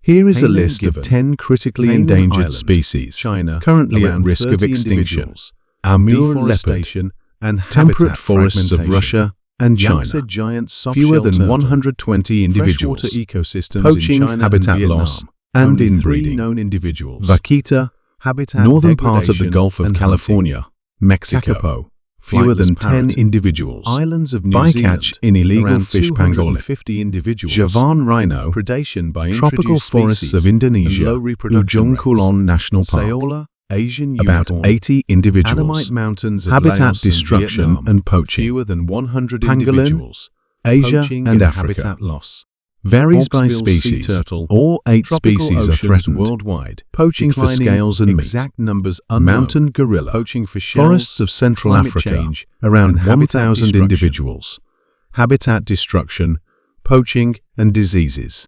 Here is a list of 10 critically endangered species currently at risk of extinction. Amur leopard, and temperate forests of Russia and China. Giant Fewer than 120 individuals. Ecosystems Poaching, in China habitat and Vietnam. loss, and Only 3 inbreeding. known individuals. Vaquita, Habitat northern part of the degradation Gulf of and California, Mexico. Kakapo, Fewer than flightless 10 parrot. individuals. Islands of New Bycatch Zealand. in illegal Around fish pangolin. 250 individuals. Javan rhino. Predation by Tropical introduced forests species of Indonesia. and low reproduction Ujung rates. Kulon National Park. Saola, Asian About unicorn. 80 individuals. Annamite mountains of Habitat Laos and destruction Vietnam. and poaching. Fewer than 100 Pangolin, individuals. Asia Poaching and Africa. habitat loss. Varies by Hawksbill sea species. turtle. All 8 Tropical species are oceans threatened. worldwide. Poaching for Declining, scales and meat. exact numbers unknown. Mountain gorilla. Poaching for shells. Forests of Central climate Africa. change, Around and habitat 1,000 destruction. individuals. Habitat destruction, poaching and diseases.